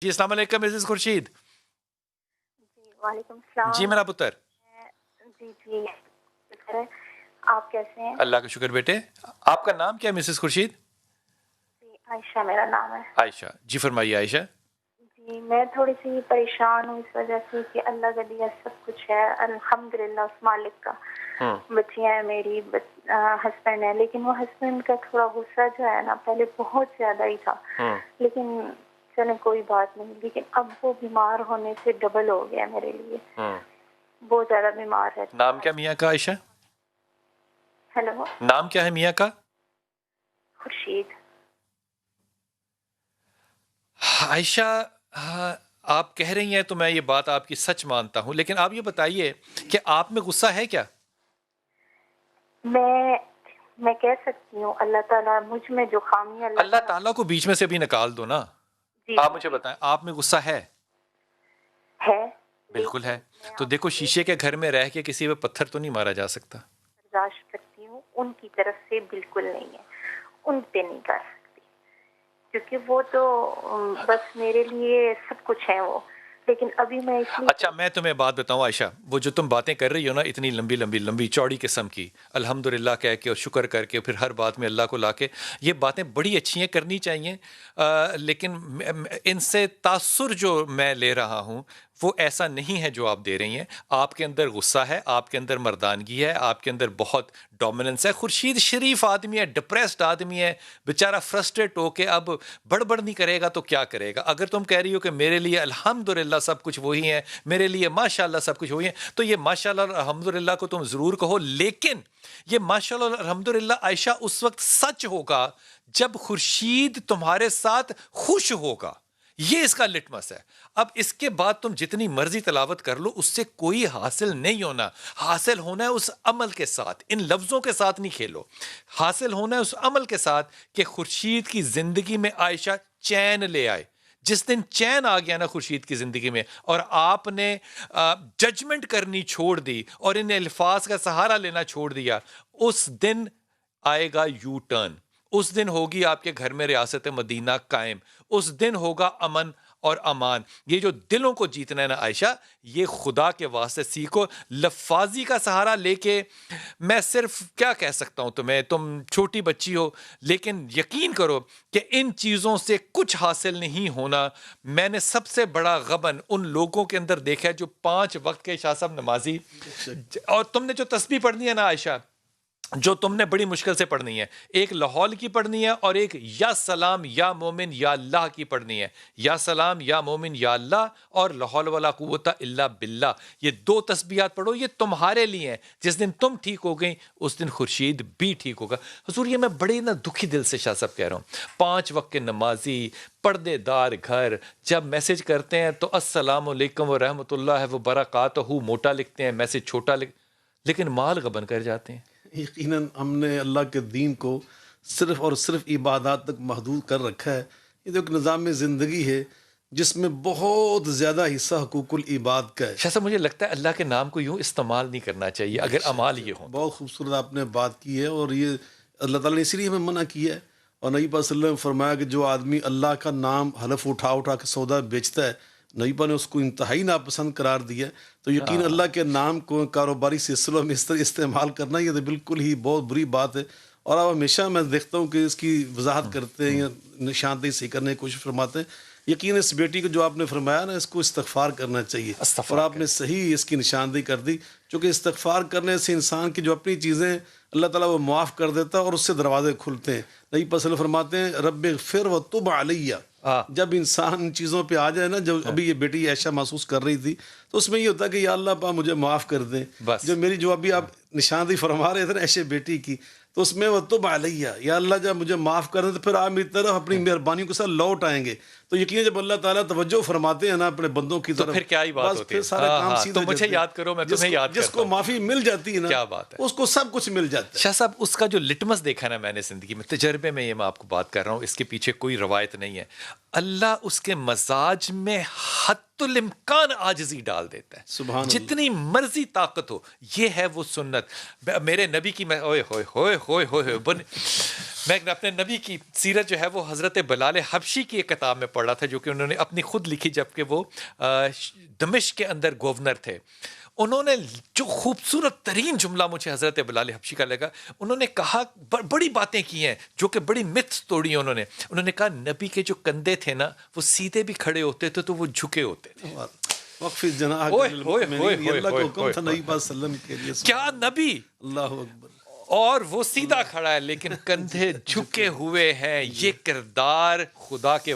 جی السلام علیکم مسز خورشید. جی وعلیکم السلام. جی میرا پتر. جی جی آپ کیسے ہیں؟ اللہ کا شکر بیٹے. آپ کا نام کیا ہے مسز خورشید؟ جی عائشہ میرا نام ہے. عائشہ. جی فرمائیے عائشہ. جی میں تھوڑی سی پریشان ہوں اس وجہ سے کہ اللہ کا دیا سب کچھ ہے الحمدللہ اس مالک کا. بچیاں ہیں میری ہسبینڈ ہے، لیکن وہ ہسبینڈ کا تھوڑا غصہ جو ہے نا پہلے بہت زیادہ ہی تھا، لیکن چلیں کوئی بات نہیں، لیکن اب وہ بیمار ہونے سے ڈبل ہو گیا میرے لیے. بہت زیادہ بیمار ہے. نام کیا میاں کا عائشہ؟ ہیلو. نام کیا ہے میاں کا؟ خورشید. عائشہ آپ کہہ رہی ہیں تو میں یہ بات آپ کی سچ مانتا ہوں، لیکن آپ یہ بتائیے کہ آپ میں غصہ ہے کیا؟ میں کہہ سکتی ہوں اللہ تعالیٰ مجھ میں جو خامی اللہ تعالیٰ کو بیچ میں سے بھی نکال دو نا. آپ مجھے بتائیں آپ میں غصہ ہے؟ بالکل ہے. تو دیکھو شیشے کے گھر میں رہ کے کسی پہ پتھر تو نہیں مارا جا سکتا. برداشت کرتی ہوں، ان کی طرف سے بالکل نہیں ہے، ان پہ نہیں کر سکتی کیونکہ وہ تو بس میرے لیے سب کچھ ہے وہ. لیکن ابھی میں اچھا میں تمہیں بات بتاؤں عائشہ، وہ جو تم باتیں کر رہی ہو نا اتنی لمبی لمبی لمبی چوڑی قسم کی، الحمدللہ کہہ کے اور شکر کر کے پھر ہر بات میں اللہ کو لا کے، یہ باتیں بڑی اچھی ہیں کرنی چاہیے، لیکن ان سے تاثر جو میں لے رہا ہوں وہ ایسا نہیں ہے جو آپ دے رہی ہیں. آپ کے اندر غصہ ہے، آپ کے اندر مردانگی ہے، آپ کے اندر بہت ڈومیننس ہے. خورشید شریف آدمی ہے، ڈپریسڈ آدمی ہے بیچارہ، فرسٹریٹ ہو کے اب بڑبڑ نہیں کرے گا تو کیا کرے گا. اگر تم کہہ رہی ہو کہ میرے لیے الحمدللہ سب کچھ وہی ہے، میرے لیے ماشاءاللہ سب کچھ وہی ہے، تو یہ ماشاءاللہ اور الحمدللہ کو تم ضرور کہو، لیکن یہ ماشاءاللہ اور الحمدللہ عائشہ اس وقت سچ ہوگا جب خورشید تمہارے ساتھ خوش ہوگا. یہ اس کا لٹمس ہے. اب اس کے بعد تم جتنی مرضی تلاوت کر لو اس سے کوئی حاصل نہیں ہونا. حاصل ہونا ہے اس عمل کے ساتھ، ان لفظوں کے ساتھ نہیں کھیلو. حاصل ہونا ہے اس عمل کے ساتھ کہ خورشید کی زندگی میں عائشہ چین لے آئے. جس دن چین آ گیا نا خورشید کی زندگی میں اور آپ نے ججمنٹ کرنی چھوڑ دی اور ان الفاظ کا سہارا لینا چھوڑ دیا، اس دن آئے گا یو ٹرن. اس دن ہوگی آپ کے گھر میں ریاست مدینہ قائم. اس دن ہوگا امن اور امان. یہ جو دلوں کو جیتنا ہے نا عائشہ، یہ خدا کے واسطے سیکھو. لفاظی کا سہارا لے کے میں صرف کیا کہہ سکتا ہوں تمہیں، تم چھوٹی بچی ہو، لیکن یقین کرو کہ ان چیزوں سے کچھ حاصل نہیں ہونا. میں نے سب سے بڑا غبن ان لوگوں کے اندر دیکھا ہے جو 5 وقت کے شاہ صاحب نمازی، اور تم نے جو تسبیح پڑھنی ہے نا عائشہ، جو تم نے بڑی مشکل سے پڑھنی ہے، ایک لاہول کی پڑھنی ہے اور ایک یا سلام یا مومن یا اللہ کی پڑھنی ہے. یا سلام یا مومن یا اللہ اور لاحول ولا قوت الا باللہ. یہ 2 تسبیحات پڑھو، یہ تمہارے لیے ہیں. جس دن تم ٹھیک ہو گئی اس دن خورشید بھی ٹھیک ہوگا. حضور یہ میں بڑے نا دکھی دل سے شاہ صاحب کہہ رہا ہوں، 5 وقت کے نمازی، پردے دار گھر، جب میسج کرتے ہیں تو السلام علیکم ورحمۃ اللہ وبرکاتہ موٹا لکھتے ہیں، میسج چھوٹا لیکن مال غبن کر جاتے ہیں. یقیناً ہم نے اللہ کے دین کو صرف اور صرف عبادات تک محدود کر رکھا ہے. یہ تو ایک نظام زندگی ہے جس میں بہت زیادہ حصہ حقوق العباد کا ہے. شاہ صاحب مجھے لگتا ہے اللہ کے نام کو یوں استعمال نہیں کرنا چاہیے اگر اعمال یہ ہوں. بہت خوبصورت آپ نے بات کی ہے، اور یہ اللہ تعالیٰ نے اسی لیے ہمیں منع کیا ہے. اور نبی پاک صلی اللہ علیہ وسلم نے فرمایا کہ جو آدمی اللہ کا نام حلف اٹھا اٹھا کے سودا بیچتا ہے، نبی پاک نے اس کو انتہائی ناپسند قرار دیا. تو یقین اللہ کے نام کو کاروباری سلسلوں میں اس طرح استعمال کرنا یہ تو بالکل ہی بہت بری بات ہے. اور اب ہمیشہ میں دیکھتا ہوں کہ اس کی وضاحت کرتے ہیں یا نشاندہی سے کرنے کی کوشش فرماتے ہیں. یقین اس بیٹی کو جو آپ نے فرمایا نا، اس کو استغفار کرنا چاہیے، اور آپ نے صحیح اس کی نشاندہی کر دی. چونکہ استغفار کرنے سے انسان کی جو اپنی چیزیں اللہ تعالیٰ وہ معاف کر دیتا ہے اور اس سے دروازے کھلتے ہیں. نبی پاک صلی اللہ علیہ وسلم فرماتے ہیں رب اغفر وتب علیہ. جب انسان ان چیزوں پہ آ جائے نا، جب ابھی یہ بیٹی ایسا محسوس کر رہی تھی تو اس میں یہ ہوتا ہے کہ یا اللہ پاک مجھے معاف کر دیں. جو میری جو ابھی آپ نشاندہی فرما رہے تھے نا ایسے بیٹی کی، تو اس میں وتب علیہ، یا اللہ جب مجھے معاف کر دیں تو پھر آپ میری طرف اپنی مہربانیوں کے ساتھ لوٹ آئیں گے. تو یقین جب اللہ تعالیٰ توجہ فرماتے ہیں نا اپنے بندوں کی طرف، تو پھر کیا ہی بات ہوتی ہے. سارے کام سیدھے تو مجھے یاد کرو، میں تمہیں یاد کرتا ہوں. جس کو معافی مل جاتی ہے نا، کیا بات ہے، اس کو سب کچھ مل جاتا ہے. شاہ صاحب اس کا جو لٹمس دیکھا نا میں نے زندگی میں، تجربے میں، یہ میں آپ کو بات کر رہا ہوں، اس کے پیچھے کوئی روایت نہیں ہے. اللہ اس کے مزاج میں حتی الامکان عاجزی ڈال دیتا ہے، سبحان جتنی مرضی طاقت ہو. یہ ہے وہ سنت میرے نبی کی. میں اوئے ہوئے ہوئے ہوئے ہوئے میں اپنے نبی کی سیرت جو ہے وہ حضرت بلال حبشی کی ایک کتاب میں پڑھا تھا جو کہ انہوں نے اپنی خود لکھی جبکہ وہ دمشق کے اندر گورنر تھے. انہوں نے جو خوبصورت ترین جملہ مجھے حضرت بلال حبشی کا لگا, انہوں نے کہا بڑی باتیں کی ہیں جو کہ بڑی متس توڑی ہیں انہوں نے کہا نبی کے جو کندھے تھے نا وہ سیدھے بھی کھڑے ہوتے تھے تو وہ جھکے ہوتے تھے. وقف جناح اللہ کا حکم تھا نبی پاک صلی اللہ علیہ وسلم کے لیے. کیا نبی, اللہ اکبر. اور وہ سیدھا کھڑا ہے لیکن کندھے جھکے ہوئے ہیں. یہ کردار خدا کے